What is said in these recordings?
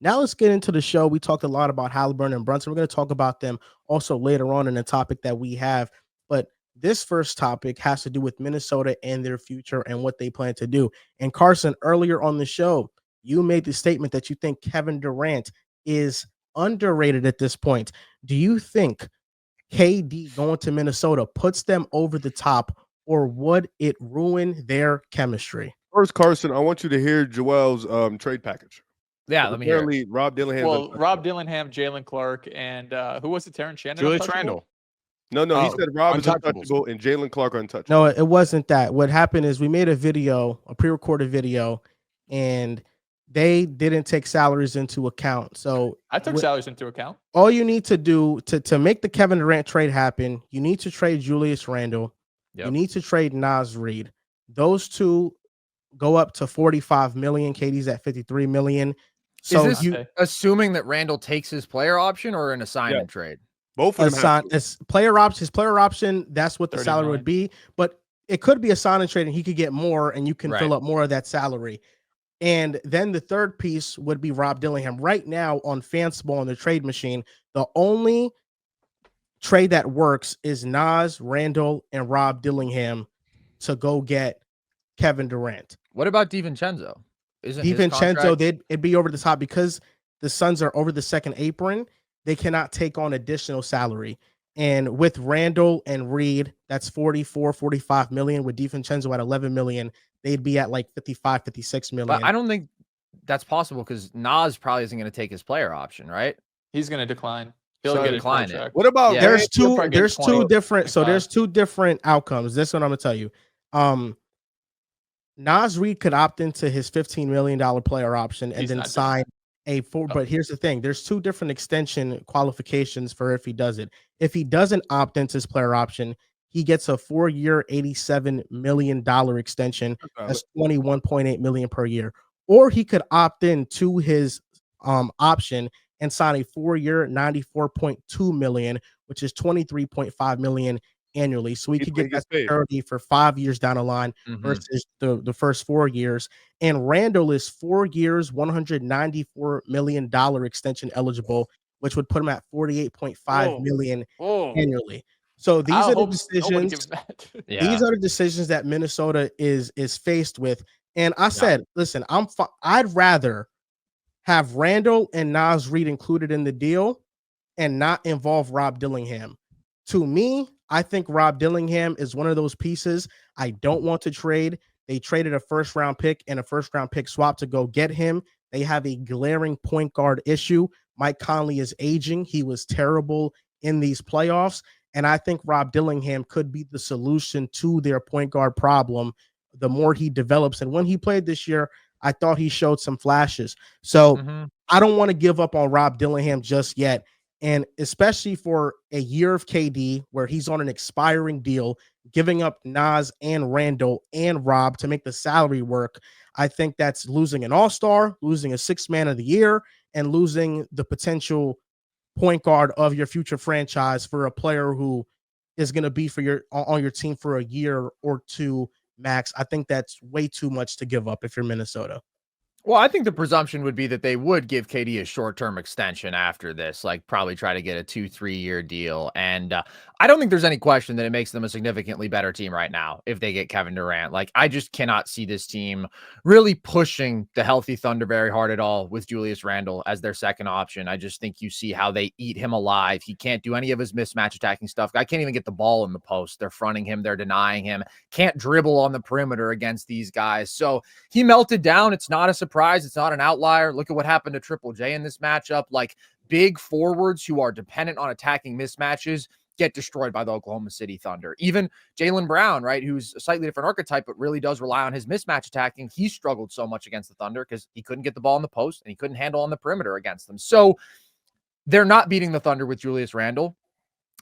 Now let's get into the show. We talked a lot about Halliburton and Brunson. We're going to talk about them also later on in the topic that we have. But this first topic has to do with Minnesota and their future and what they plan to do. And Carson, earlier on the show, you made the statement that you think Kevin Durant is underrated at this point. Do you think KD going to Minnesota puts them over the top, or would it ruin their chemistry? First, Carson, I want you to hear Joel's trade package. Yeah, let me hear it. Apparently, Rob Dillingham. Well, Rob Dillingham, Jalen Clark, and who was it? Terrence Shannon? Julius Randle. No, he said Rob is Untouchables. untouchable and Jalen Clark untouchable. No, it wasn't that. What happened is we made a video, a pre-recorded video, and they didn't take salaries into account. So I took salaries into account. all you need to do to make the Kevin Durant trade happen, you need to trade Julius Randle. Yep. You need to trade Naz Reid. Those two go up to 45 million. KD's at 53 million. So is this assuming that Randall takes his player option or an assignment trade? Both of them his player option, that's what the salary would be. But it could be a sign and trade, and he could get more, and you can fill up more of that salary. And then the third piece would be Rob Dillingham. Right now on Fansball on the trade machine, the only trade that works is Naz, Randall, and Rob Dillingham to go get Kevin Durant. What about DiVincenzo? DiVincenzo, it'd be over the top because the Suns are over the second apron. They cannot take on additional salary. And with Randall and Reed, that's 45 million. With DiVincenzo at 11 million, they'd be at like 55, 56 million. But I don't think that's possible because Nas probably isn't going to take his player option, right? He's going to decline. He'll get decline it. What about there's two different outcomes. This is what I'm gonna tell you. Naz Reid could opt into his $15 million player option and then sign but here's the thing, there's two different extension qualifications for if he does it. If he doesn't opt into his player option, he gets a 4-year $87 million extension. That's $21.8 million per year. Or he could opt in to his option and sign a 4-year $94.2 million, which is $23.5 million annually. So he could get that security for 5 years down the line versus the first 4 years. And Randall is 4 years, $194 million extension eligible, which would put him at $48.5 million annually. So these are the decisions. These are the decisions that Minnesota is faced with. And I said, listen, I'd rather have Randall and Naz Reid included in the deal and not involve Rob Dillingham. To me, I think Rob Dillingham is one of those pieces I don't want to trade. They traded a first-round pick and a first-round pick swap to go get him. They have a glaring point guard issue. Mike Conley is aging. He was terrible in these playoffs. And I think Rob Dillingham could be the solution to their point guard problem the more he develops. And when he played this year, I thought he showed some flashes. So I don't want to give up on Rob Dillingham just yet. And especially for a year of KD where he's on an expiring deal, giving up Naz and Randall and Rob to make the salary work, I think that's losing an all-star, losing a sixth man of the year, and losing the potential point guard of your future franchise for a player who is going to be on your team for a year or two max. I think that's way too much to give up if you're Minnesota. Well, I think the presumption would be that they would give KD a short-term extension after this, like probably try to get a 2-3 year deal. And I don't think there's any question that it makes them a significantly better team right now if they get Kevin Durant. Like, I just cannot see this team really pushing the healthy Thunder very hard at all with Julius Randle as their second option. I just think you see how they eat him alive. He can't do any of his mismatch attacking stuff. I can't even get the ball in the post. They're fronting him. They're denying him. Can't dribble on the perimeter against these guys. So he melted down. It's not a surprise. It's not an outlier. Look at what happened to Triple J in this matchup. Like, big forwards who are dependent on attacking mismatches get destroyed by the Oklahoma City Thunder. Even Jaylen Brown, right, who's a slightly different archetype, but really does rely on his mismatch attacking. He struggled so much against the Thunder because he couldn't get the ball in the post and he couldn't handle on the perimeter against them. So they're not beating the Thunder with Julius Randle.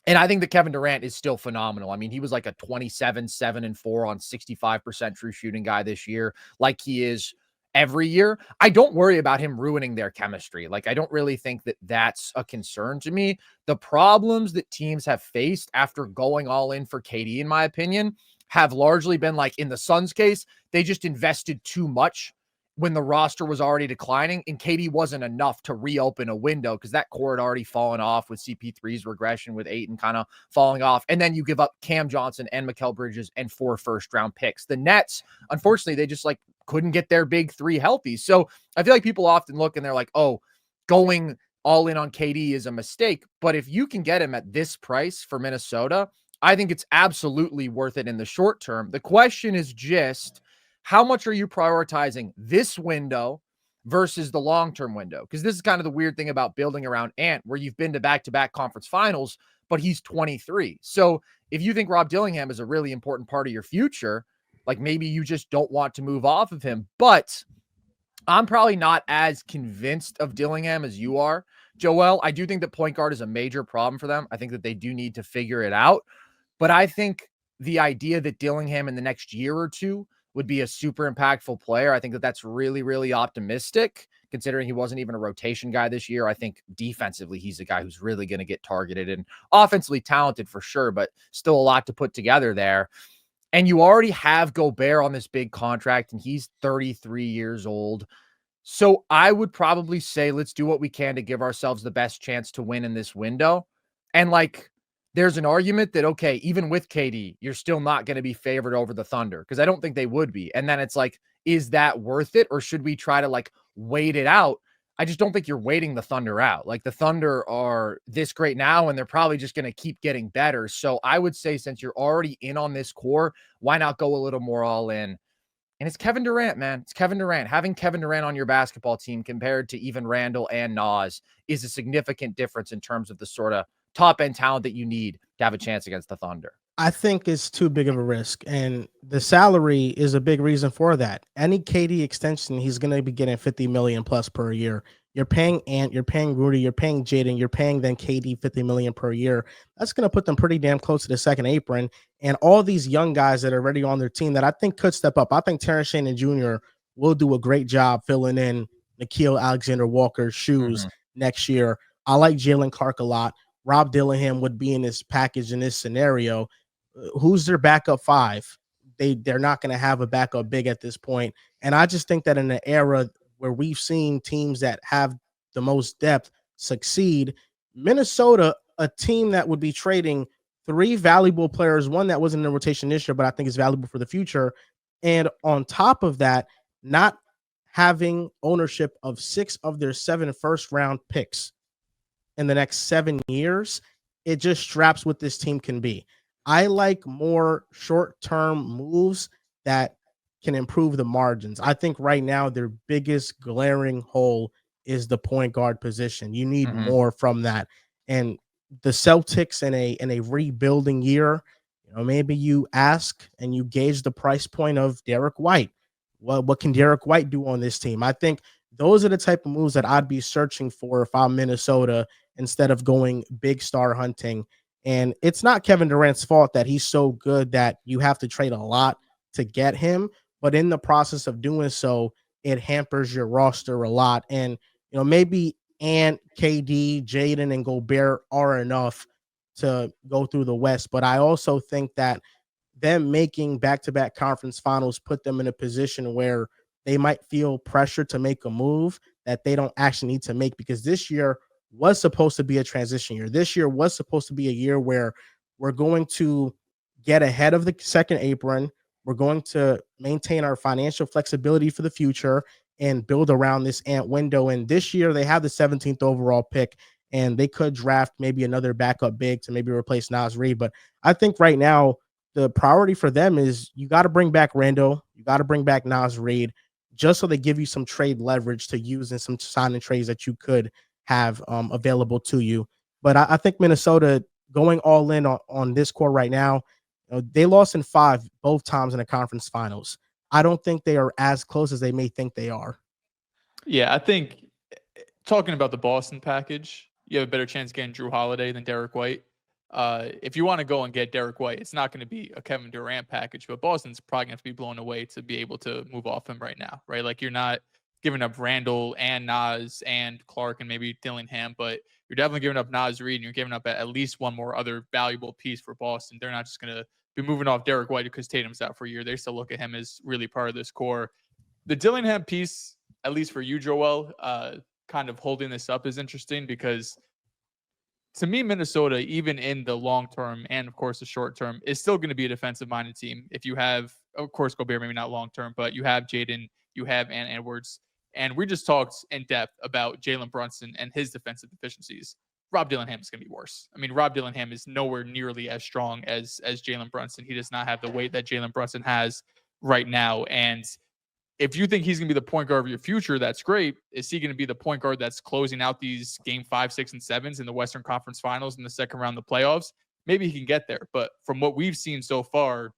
And I think that Kevin Durant is still phenomenal. I mean, he was like a 27-7-4 on 65% true shooting guy this year, like he is every year. I don't worry about him ruining their chemistry. Like, I don't really think that that's a concern to me. The problems that teams have faced after going all in for KD, in my opinion, have largely been like in the Suns case, they just invested too much when the roster was already declining and KD wasn't enough to reopen a window because that core had already fallen off with CP3's regression with Ayton kind of falling off. And then you give up Cam Johnson and Mikal Bridges and 4 first-round picks. The Nets, unfortunately, they just like couldn't get their big 3 healthy. So I feel like people often look and they're like, oh, going all in on KD is a mistake. But if you can get him at this price for Minnesota, I think it's absolutely worth it in the short term. The question is just, how much are you prioritizing this window versus the long-term window? Because this is kind of the weird thing about building around Ant, where you've been to back-to-back conference finals, but he's 23. So if you think Rob Dillingham is a really important part of your future, like maybe you just don't want to move off of him. But I'm probably not as convinced of Dillingham as you are, Joel. I do think that point guard is a major problem for them. I think that they do need to figure it out. But I think the idea that Dillingham in the next year or two would be a super impactful player, I think that that's really, really optimistic, considering he wasn't even a rotation guy this year. I think defensively, he's a guy who's really going to get targeted, and offensively talented for sure, but still a lot to put together there. And you already have Gobert on this big contract, and he's 33 years old. So I would probably say, let's do what we can to give ourselves the best chance to win in this window. And like, there's an argument that, okay, even with KD, you're still not going to be favored over the Thunder, because I don't think they would be. And then it's like, is that worth it? Or should we try to like wait it out? I just don't think you're waiting the Thunder out. Like the Thunder are this great now, and they're probably just going to keep getting better. So I would say, since you're already in on this core, why not go a little more all in? And it's Kevin Durant, man. It's Kevin Durant. Having Kevin Durant on your basketball team compared to even Randall and Nas is a significant difference in terms of the sort of top end talent that you need to have a chance against the Thunder. I think it's too big of a risk, and the salary is a big reason for that. Any KD extension, he's going to be getting 50 million plus per year. You're paying Ant, you're paying Rudy, you're paying Jaden, you're paying then KD 50 million per year. That's going to put them pretty damn close to the second apron. And all these young guys that are already on their team that I think could step up. I think Terrence Shannon Jr. will do a great job filling in Nickeil Alexander-Walker's shoes next year. I like Jalen Clark a lot. Rob Dillingham would be in this package in this scenario. Who's their backup 5? They're not going to have a backup big at this point. And I just think that in an era where we've seen teams that have the most depth succeed, Minnesota, a team that would be trading 3 valuable players, one that wasn't in the rotation this year, but I think is valuable for the future. And on top of that, not having ownership of 6 of their 7 first-round picks in the next 7 years, it just straps what this team can be. I like more short-term moves that can improve the margins. I think right now their biggest glaring hole is the point guard position. You need more from that. And the Celtics in a rebuilding year, maybe you ask and you gauge the price point of Derek White. What can Derek White do on this team? I think those are the type of moves that I'd be searching for if I'm Minnesota, instead of going big star hunting. And it's not Kevin Durant's fault that he's so good that you have to trade a lot to get him. But in the process of doing so, it hampers your roster a lot. And, maybe Ant, KD, Jaden, and Gobert are enough to go through the West. But I also think that them making back-to-back conference finals put them in a position where they might feel pressure to make a move that they don't actually need to make, because this year was supposed to be a transition year. This year was supposed to be a year where we're going to get ahead of the second apron. We're going to maintain our financial flexibility for the future and build around this Ant window. And this year they have the 17th overall pick, and they could draft maybe another backup big to maybe replace Naz Reid. But I think right now the priority for them is you got to bring back Randall. You got to bring back Naz Reid, just so they give you some trade leverage to use in some signing trades that you could have available to you. But I think Minnesota going all in on this core right now, they lost in 5 both times in the conference finals. I don't think they are as close as they may think they are. Yeah, I think talking about the Boston package, you have a better chance getting Drew Holiday than Derek White. If you want to go and get Derek White, it's not going to be a Kevin Durant package, but Boston's probably going to have to be blown away to be able to move off him right now, right? Like, you're not giving up Randall and Nas and Clark and maybe Dillingham, but you're definitely giving up Naz Reid, and you're giving up at least one more other valuable piece for Boston. They're not just going to be moving off Derek White because Tatum's out for a year. They still look at him as really part of this core. The Dillingham piece, at least for you, Joel, kind of holding this up is interesting because to me, Minnesota, even in the long term and of course the short term, is still going to be a defensive minded team. If you have, of course, Gobert, maybe not long term, but you have Jaden, you have Ant Edwards. And we just talked in depth about Jalen Brunson and his defensive deficiencies. Rob Dillingham is going to be worse. I mean, Rob Dillingham is nowhere nearly as strong as Jalen Brunson. He does not have the weight that Jalen Brunson has right now. And if you think he's going to be the point guard of your future, that's great. Is he going to be the point guard that's closing out these game 5, 6, and 7s in the Western Conference Finals in the second round of the playoffs? Maybe he can get there. But from what we've seen so far,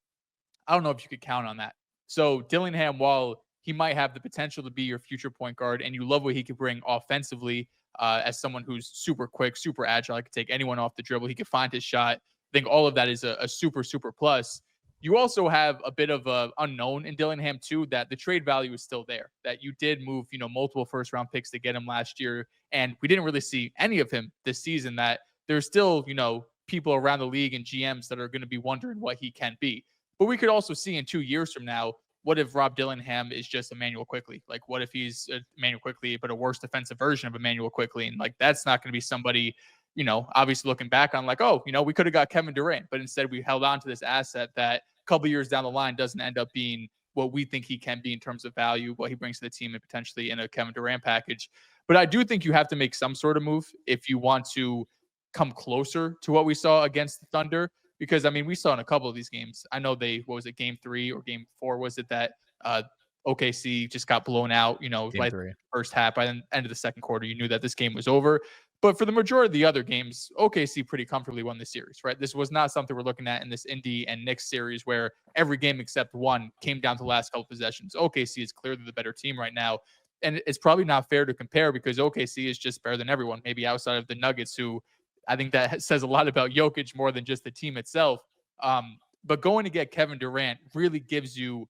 I don't know if you could count on that. So Dillingham, while he might have the potential to be your future point guard, and you love what he could bring offensively as someone who's super quick, super agile, he could take anyone off the dribble, he could find his shot. I think all of that is a super, super plus. You also have a bit of a unknown in Dillingham too, that the trade value is still there, that you did move, multiple first round picks to get him last year. And we didn't really see any of him this season, that there's still, people around the league and GMs that are going to be wondering what he can be. But we could also see in 2 years from now, what if Rob Dillingham is just Emmanuel Quickley? Like, what if he's Emmanuel Quickley, but a worse defensive version of Emmanuel Quickley? And like, that's not going to be somebody, obviously looking back on like, oh, we could have got Kevin Durant, but instead we held on to this asset that a couple years down the line doesn't end up being what we think he can be in terms of value, what he brings to the team, and potentially in a Kevin Durant package. But I do think you have to make some sort of move if you want to come closer to what we saw against the Thunder. Because, I mean, we saw in a couple of these games, I know game 3 or game 4, was it that OKC just got blown out, by the first half. By the end of the second quarter, you knew that this game was over. But for the majority of the other games, OKC pretty comfortably won the series, right? This was not something we're looking at in this Indy and Knicks series where every game except one came down to the last couple possessions. OKC is clearly the better team right now. And it's probably not fair to compare because OKC is just better than everyone, maybe outside of the Nuggets, who I think that says a lot about Jokic more than just the team itself. But going to get Kevin Durant really gives you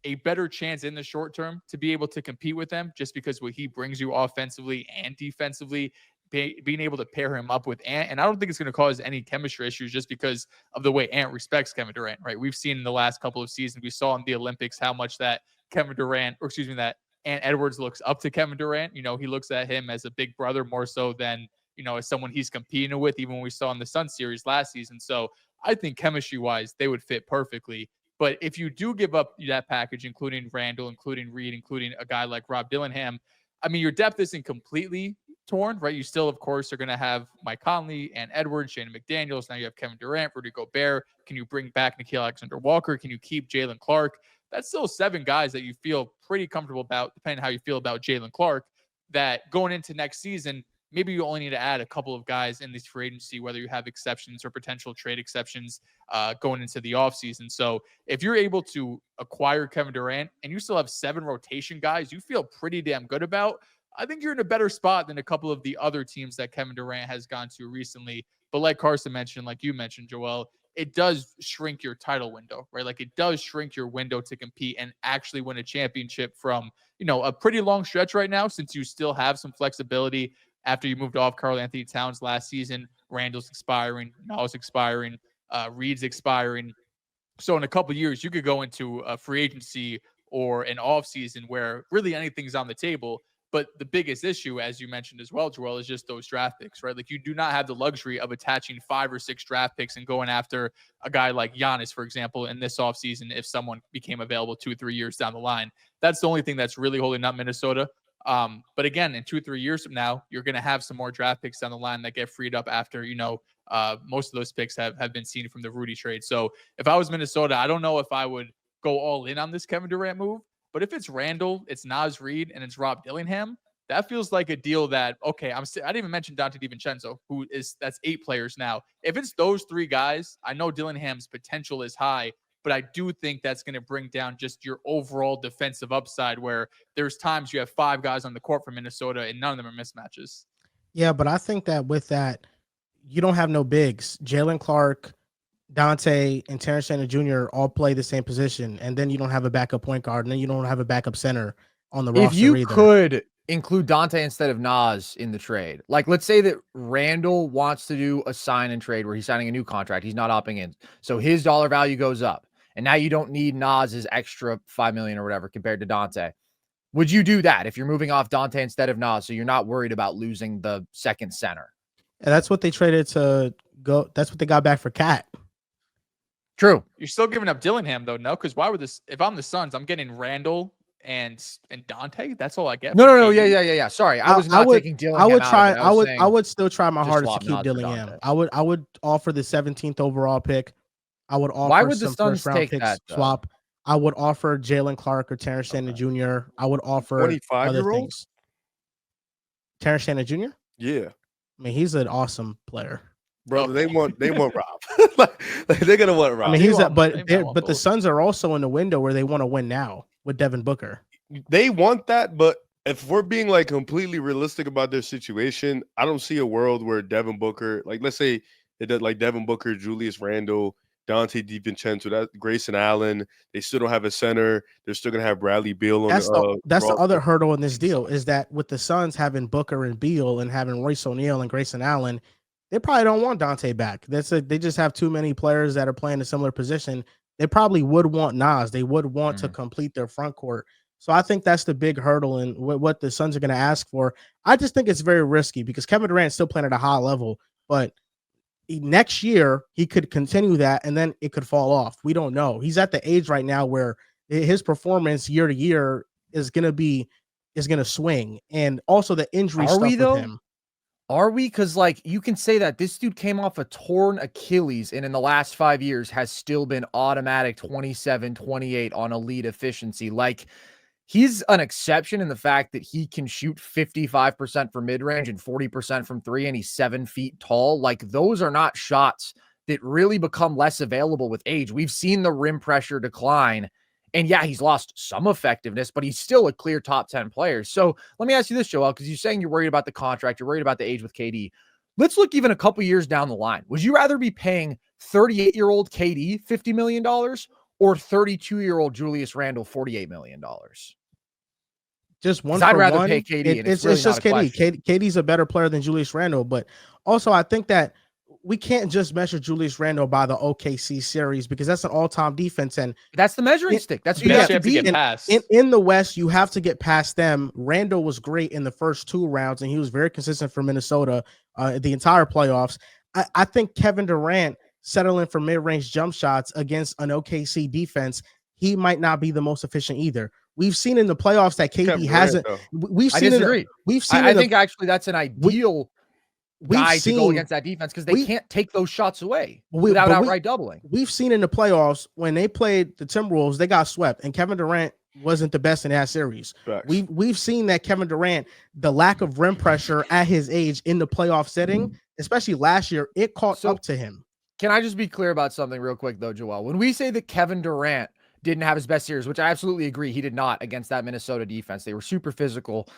a better chance in the short term to be able to compete with them, just because what he brings you offensively and defensively, being able to pair him up with Ant. And I don't think it's going to cause any chemistry issues just because of the way Ant respects Kevin Durant, right? We've seen in the last couple of seasons, we saw in the Olympics how much that that Ant Edwards looks up to Kevin Durant. He looks at him as a big brother more so than, as someone he's competing with, even when we saw in the Sun series last season. So I think chemistry-wise, they would fit perfectly. But if you do give up that package, including Randall, including Reed, including a guy like Rob Dillingham, I mean, your depth isn't completely torn, right? You still, of course, are going to have Mike Conley and Edwards, Shannon McDaniels. Now you have Kevin Durant, Rudy Gobert. Can you bring back Nickeil Alexander-Walker? Can you keep Jalen Clark? That's still 7 guys that you feel pretty comfortable about, depending on how you feel about Jalen Clark, that going into next season, maybe you only need to add a couple of guys in this free agency, whether you have exceptions or potential trade exceptions going into the offseason. So if you're able to acquire Kevin Durant and you still have 7 rotation guys you feel pretty damn good about, I think you're in a better spot than a couple of the other teams that Kevin Durant has gone to recently. But like Carson mentioned, like you mentioned, Joel, it does shrink your title window, right? Like it does shrink your window to compete and actually win a championship from, a pretty long stretch right now, since you still have some flexibility after you moved off Karl Anthony Towns last season. Randall's expiring, Nall's expiring, Reed's expiring. So in a couple of years, you could go into a free agency or an off season where really anything's on the table. But the biggest issue, as you mentioned as well, Joel, is just those draft picks, right? Like you do not have the luxury of attaching 5 or 6 draft picks and going after a guy like Giannis, for example, in this offseason if someone became available 2 or 3 years down the line. That's the only thing that's really holding up Minnesota. But again, in 2 or 3 years from now, you're going to have some more draft picks down the line that get freed up after, most of those picks have been seen from the Rudy trade. So if I was Minnesota, I don't know if I would go all in on this Kevin Durant move. But if it's Randall, it's Naz Reid, and it's Rob Dillingham, that feels like a deal that, okay, I didn't even mention Dante DiVincenzo, that's 8 players now. If it's those 3 guys, I know Dillingham's potential is high, but I do think that's going to bring down just your overall defensive upside, where there's times you have 5 guys on the court for Minnesota and none of them are mismatches. Yeah, but I think that with that, you don't have no bigs. Jalen Clark, Dante, and Terrence Shannon Jr. all play the same position, and then you don't have a backup point guard, and then you don't have a backup center on the roster. If you either. could include Dante instead of Naz in the trade, like let's say that Randall wants to do a sign and trade where he's signing a new contract, he's not opting in, so his dollar value goes up, and now you don't need Naz's extra $5 million or whatever compared to Dante. Would you do that if you're moving off Dante instead of Nas, so you're not worried about losing the second center? And that's what they traded to go. That's what they got back for Cat. True. You're still giving up Dillingham though, no? Because why would this? If I'm the Suns, I'm getting Randall and Dante. That's all I get. No. Yeah. Sorry, I was not taking Dillingham. I would try. Out of it. I would still try my hardest to swap keep Nas for Dillingham. Dante. I would offer the 17th overall pick. I would offer Why would the some Suns first round take picks that, though? swap. I would offer Jalen Clark or Terrence Shannon Jr. I would offer 25-year-old? other things. Terrence Shannon Jr. Yeah, I mean, he's an awesome player. brother. They want Rob. like, they're gonna want Rob. I mean, he's want- but they want but the both. Suns are also in the window where they want to win now with Devin Booker. They want that, but if we're being like completely realistic about their situation, I don't see a world where Devin Booker, like let's say it does like Devin Booker, Julius Randle, Dante DiVincenzo, that Grayson Allen, they still don't have a center. They're still gonna have Bradley Beal on That's the roster. other hurdle in this deal is that with the Suns having Booker and Beal and having Royce O'Neal and Grayson Allen, they probably don't want Dante back. They just have too many players that are playing a similar position. They probably would want Nas. They would want to complete their front court. So I think that's the big hurdle in what the Suns are going to ask for. I just think it's very risky because Kevin Durant's still playing at a high level, but next year he could continue that and then it could fall off. We don't know. He's at the age right now where his performance year to year is going to swing, and also the injury stuff with him. Are we? Because like you can say that this dude came off a torn Achilles and in the last 5 years has still been automatic 27, 28 on elite efficiency. Like he's an exception in the fact that he can shoot 55% from mid-range and 40% from three, and he's 7 feet tall. Like those are not shots that really become less available with age. We've seen the rim pressure decline. And yeah, he's lost some effectiveness, but he's still a clear top 10 player. So let me ask you this, Joel, because you're saying you're worried about the contract, you're worried about the age with KD. Let's look even a couple years down the line. Would you rather be paying 38-year-old KD $50 million or 32-year-old Julius Randle $48 million? Just one. I'd for rather one. pay KD. It's just KD. KD's a better player than Julius Randle, but also I think that we can't just measure Julius Randle by the OKC series because that's an all-time defense, and that's the measuring stick. That's who you you have have to to beat. get past. In the West, you have to get past them. Randle was great in the first 2 rounds, and he was very consistent for Minnesota the entire playoffs. I think Kevin Durant settling for mid-range jump shots against an OKC defense, he might not be the most efficient either. We've seen in the playoffs that KD hasn't. We've seen. I disagree. I think actually that's an ideal guy to go against that defense because they can't take those shots away without outright doubling. We've seen in the playoffs when they played the Timberwolves, they got swept, and Kevin Durant wasn't the best in that series. We've seen that Kevin Durant, the lack of rim pressure at his age in the playoff setting, especially last year, it caught up to him. Can I just be clear about something real quick though, Joel? When we say that Kevin Durant didn't have his best series, which I absolutely agree, he did not against that Minnesota defense. They were super physical.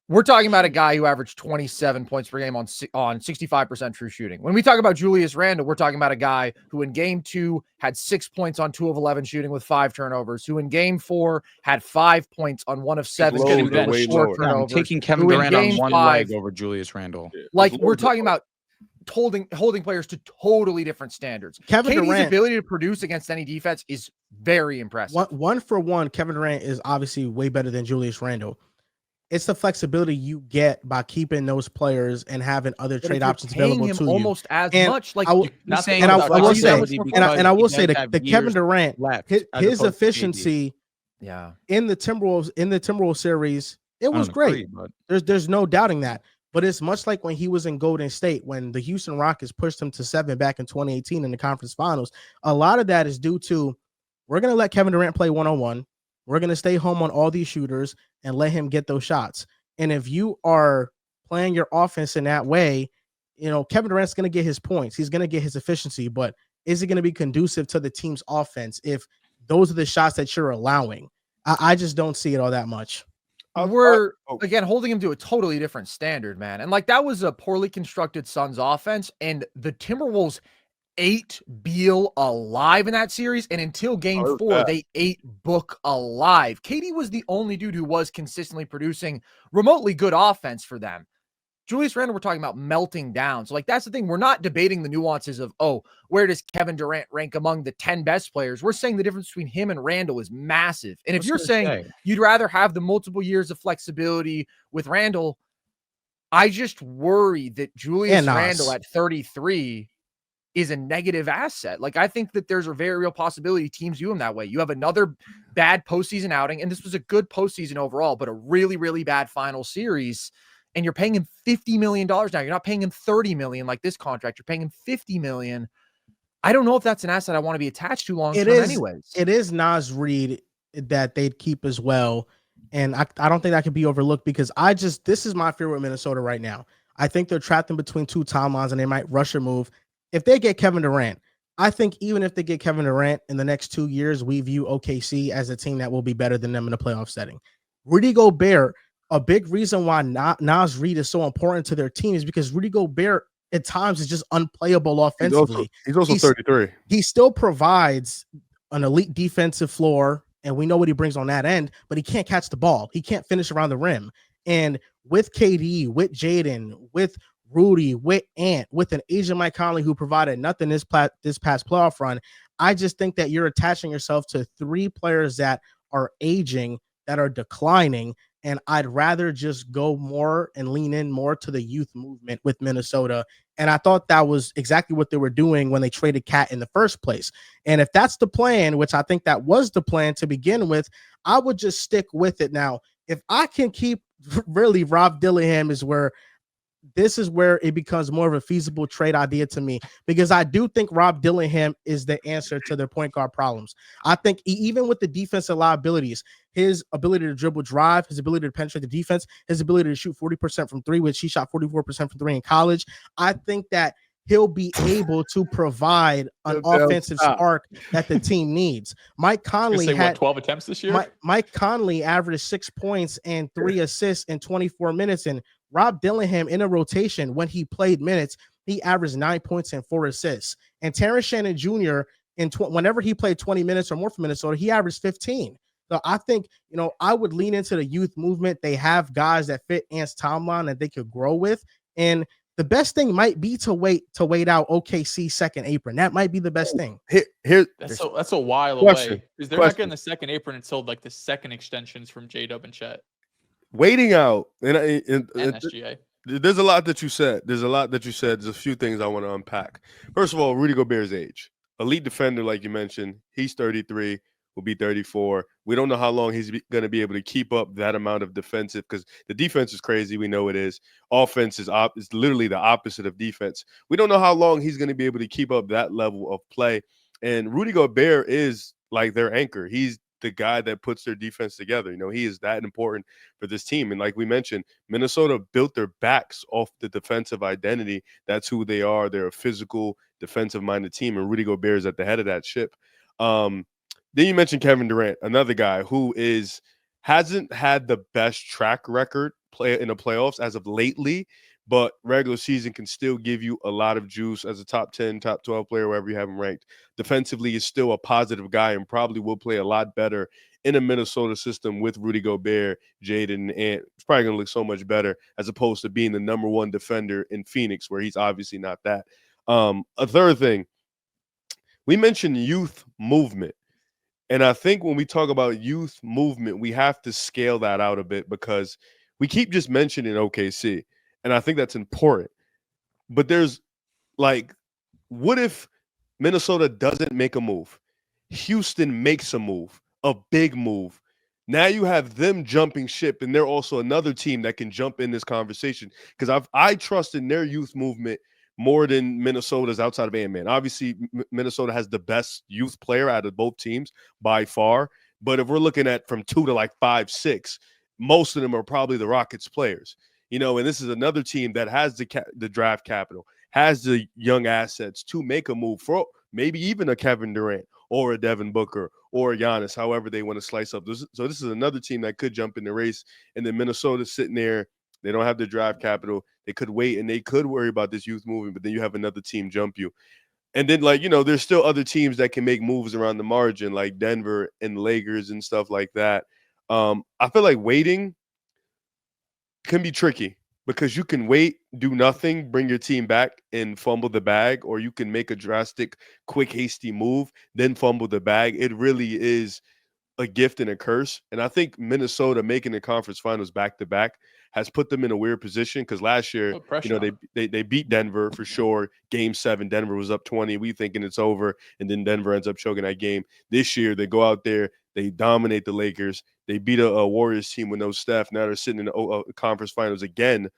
We're talking about a guy who averaged 27 points per game on 65% true shooting. When we talk about Julius Randle, we're talking about a guy who in game 2 had 6 points on 2 of 11 shooting with 5 turnovers, who in game 4 had 5 points on 1 of 7 shooting with 4 turnovers. I'm taking Kevin Durant on one leg over Julius Randle. Like we're talking about holding players to totally different standards. KD's Durant, ability to produce against any defense is very impressive. One for one, Kevin Durant is obviously way better than Julius Randle. It's the flexibility you get by keeping those players and having other trade options available to you. Almost as much. Like I will say that the Kevin Durant, his efficiency, in the Timberwolves series, it was great. There's no doubting that. But it's much like when he was in Golden State, when the Houston Rockets pushed him to 7 back in 2018 in the conference finals. A lot of that is due to we're going to let Kevin Durant play one-on-one. We're going to stay home on all these shooters and let him get those shots. And if you are playing your offense in that way, Kevin Durant's going to get his points. He's going to get his efficiency, but is it going to be conducive to the team's offense if those are the shots that you're allowing? I just don't see it all that much. We're again holding him to a totally different standard, man. And like that was a poorly constructed Suns offense, and the Timberwolves ate Beal alive in that series, and until game 4, they ate Book alive. KD was the only dude who was consistently producing remotely good offense for them. Julius Randle, we're talking about melting down. So, like, that's the thing. We're not debating the nuances of, oh, where does Kevin Durant rank among the 10 best players? We're saying the difference between him and Randle is massive. And if you're saying you'd rather have the multiple years of flexibility with Randle, I just worry that Julius Randle at 33 is a negative asset. Like, I think that there's a very real possibility teams view him that way. You have another bad postseason outing, and this was a good postseason overall, but a really, really bad final series. And you're paying him $50 million now. You're not paying him $30 million like this contract. You're paying him $50 million. I don't know if that's an asset I want to be attached to long term anyways. It is Naz Reid that they'd keep as well. And I don't think that could be overlooked because this is my fear with Minnesota right now. I think they're trapped in between two timelines and they might rush a move. If they get Kevin Durant, I think even if they get Kevin Durant in the next 2 years, we view OKC as a team that will be better than them in a playoff setting. Rudy Gobert, a big reason why Naz Reid is so important to their team is because Rudy Gobert at times is just unplayable offensively. He's also 33. He still provides an elite defensive floor, and we know what he brings on that end, but he can't catch the ball. He can't finish around the rim. And with KD, with Jaden, with Rudy, with Ant, with an Asian Mike Conley who provided nothing this past playoff run, I just think that you're attaching yourself to 3 players that are aging, that are declining, and I'd rather just go more and lean in more to the youth movement with Minnesota. And I thought that was exactly what they were doing when they traded Cat in the first place. And if that's the plan, which I think that was the plan to begin with, I would just stick with it. Now, if I can keep really Rob Dillingham this is where it becomes more of a feasible trade idea to me, because I do think Rob Dillingham is the answer to their point guard problems. I think even with the defensive liabilities, his ability to dribble drive, his ability to penetrate the defense, his ability to shoot 40% from 3, which he shot 44% from 3 in college, I think that he'll be able to provide an offensive spark that the team needs. Mike Conley had 12 attempts this year. Mike Conley averaged 6 points and 3 assists in 24 minutes, and Rob Dillingham in a rotation when he played minutes, he averaged 9 points and 4 assists. And Terrence Shannon Jr. Whenever he played 20 minutes or more for Minnesota, he averaged 15. So I think, I would lean into the youth movement. They have guys that fit Ant's timeline that they could grow with. And the best thing might be to wait out OKC second apron. That might be the best thing. That's a while away. Because they're not getting the second apron until like the second extensions from J-Dub and Chet. Waiting out and SGA. There's a lot that you said. There's a few things I want to unpack. First of all, Rudy Gobert's age. Elite defender, like you mentioned. He's 33, will be 34. We don't know how long he's going to be able to keep up that amount of defensive, because the defense is crazy. We know it is. Offense is literally the opposite of defense. We don't know how long he's going to be able to keep up that level of play. And Rudy Gobert is like their anchor. He's the guy that puts their defense together. He is that important for this team. And like we mentioned, Minnesota built their backs off the defensive identity. That's who they are. They're a physical, defensive-minded team, and Rudy Gobert is at the head of that ship. Then you mentioned Kevin Durant, another guy who hasn't had the best track record in the playoffs as of lately, but regular season can still give you a lot of juice as a top 10, top 12 player, wherever you have him ranked. Defensively, is still a positive guy and probably will play a lot better in a Minnesota system with Rudy Gobert, Jaden, and it's probably going to look so much better as opposed to being the number 1 defender in Phoenix, where he's obviously not that. A third thing, we mentioned youth movement. And I think when we talk about youth movement, we have to scale that out a bit, because we keep just mentioning OKC. And I think that's important. But there's what if Minnesota doesn't make a move? Houston makes a move, a big move. Now you have them jumping ship, and they're also another team that can jump in this conversation, because I trust in their youth movement more than Minnesota's outside of Ant-Man. Obviously, Minnesota has the best youth player out of both teams by far. But if we're looking at from 2 to 5, 6, most of them are probably the Rockets players. And this is another team that has the draft capital, has the young assets to make a move for maybe even a Kevin Durant or a Devin Booker or a Giannis, however they want to slice up. So this is another team that could jump in the race. And then Minnesota's sitting there. They don't have the draft capital. They could wait and they could worry about this youth movement, but then you have another team jump you. And then, there's still other teams that can make moves around the margin, like Denver and Lakers and stuff like that. I feel like waiting can be tricky, because you can wait, do nothing, bring your team back and fumble the bag, or you can make a drastic, quick, hasty move, then fumble the bag. It really is a gift and a curse. And I think Minnesota making the conference finals back to back has put them in a weird position because last year, they beat Denver for sure. Game 7, Denver was up 20. We thinking it's over, and then Denver ends up choking that game. This year, they go out there, they dominate the Lakers. They beat a Warriors team with no Steph. Now they're sitting in the conference finals again.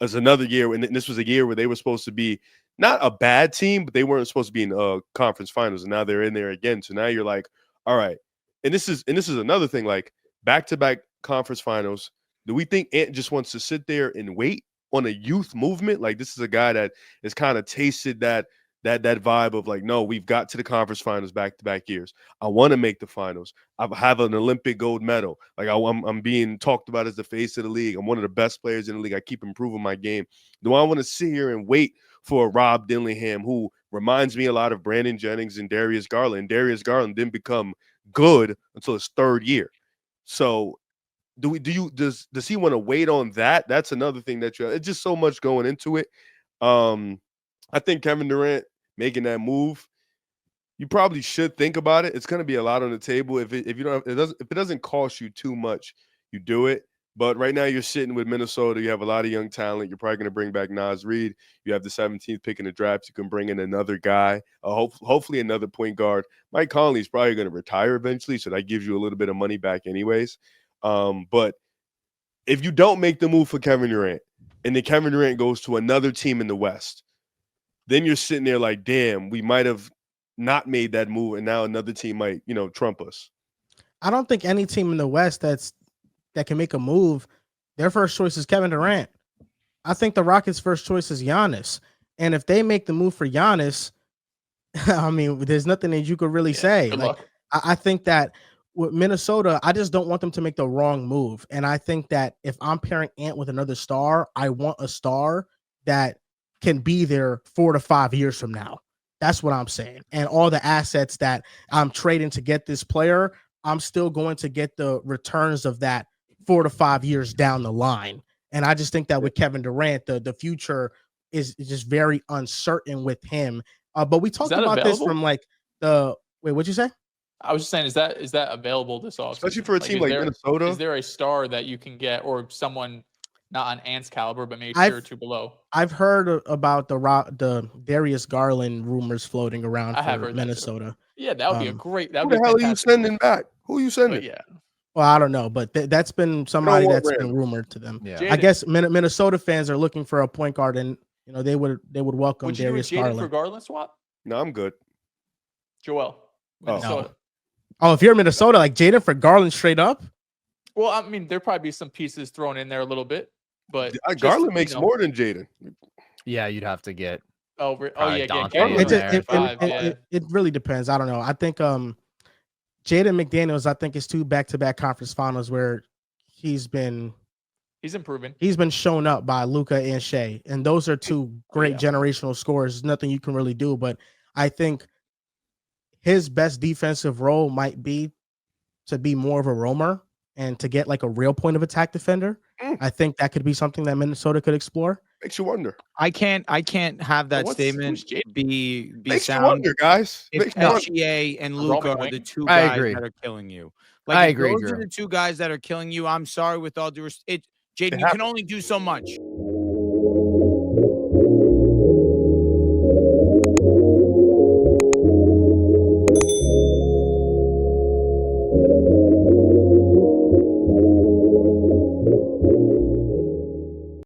As another year, and this was a year where they were supposed to be not a bad team, but they weren't supposed to be in conference finals, and now they're in there again. So now you're like, all right. And this is another thing, like back-to-back conference finals. Do we think Ant just wants to sit there and wait on a youth movement? Like this is a guy that has kind of tasted that vibe of like, no, we've got to the conference finals back-to-back years. I want to make the finals. I have an Olympic gold medal. Like I'm being talked about as the face of the league. I'm one of the best players in the league. I keep improving my game. Do I want to sit here and wait for Rob Dillingham, who reminds me a lot of Brandon Jennings and Darius Garland? Darius Garland didn't become good until his 3rd year. So does he want to wait on that? That's another thing that it's just so much going into it. I think Kevin Durant making that move, you probably should think about it. It's going to be a lot on the table. If it doesn't cost you too much, you do it. But right now you're sitting with Minnesota. You have a lot of young talent. You're probably going to bring back Naz Reid. You have the 17th pick in the draft. You can bring in another guy, hopefully another point guard. Mike Conley's probably going to retire eventually, so that gives you a little bit of money back anyways. But if you don't make the move for Kevin Durant and then Kevin Durant goes to another team in the West, then you're sitting there like, damn, we might have not made that move, and now another team might, trump us. I don't think any team in the West that can make a move, their first choice is Kevin Durant. I think the Rockets' first choice is Giannis. And if they make the move for Giannis, I mean, there's nothing that you could really say. Like, I think that with Minnesota, I just don't want them to make the wrong move. And I think that if I'm pairing Ant with another star, I want a star that can be there 4 to 5 years from now. That's what I'm saying. And all the assets that I'm trading to get this player, I'm still going to get the returns of that 4 to 5 years down the line. And I just think that with Kevin Durant, the future is just very uncertain with him. But we talked about available? This from like what'd you say? I was just saying, is that available this offseason? Especially for a team like Minnesota? Is there a star that you can get, or someone not on Ant's caliber, but maybe a tier or two below? I've heard about the Darius Garland rumors floating around for Minnesota. Yeah, that would be a great. Who the hell are you sending back? Who are you sending? But yeah. Well, I don't know, but that's been somebody that's been rumored to them. Yeah. I guess Minnesota fans are looking for a point guard, and they would welcome Darius Garland. For Garland swap? No, I'm good. Joel. No. Oh, if you're Minnesota, like Jaden for Garland straight up? Well, I mean, there'd probably be some pieces thrown in there a little bit, but Garland makes more than Jaden. Yeah, you'd have to get. It really depends. I don't know. I think Jaden McDaniels, I think, is 2 back-to-back conference finals where he's improving. He's been shown up by Luka and Shea, and those are 2 great generational scorers. There's nothing you can really do, but I think his best defensive role might be to be more of a roamer and to get like a real point of attack defender. I think that could be something that Minnesota could explore. Makes you wonder. I can't have that statement be makes sound. You wonder, guys. If Shea and Luka are the 2 guys that are killing you. Like, I agree. Those are the 2 guys that are killing you. I'm sorry, with all due respect, Jaden, you can only do so much.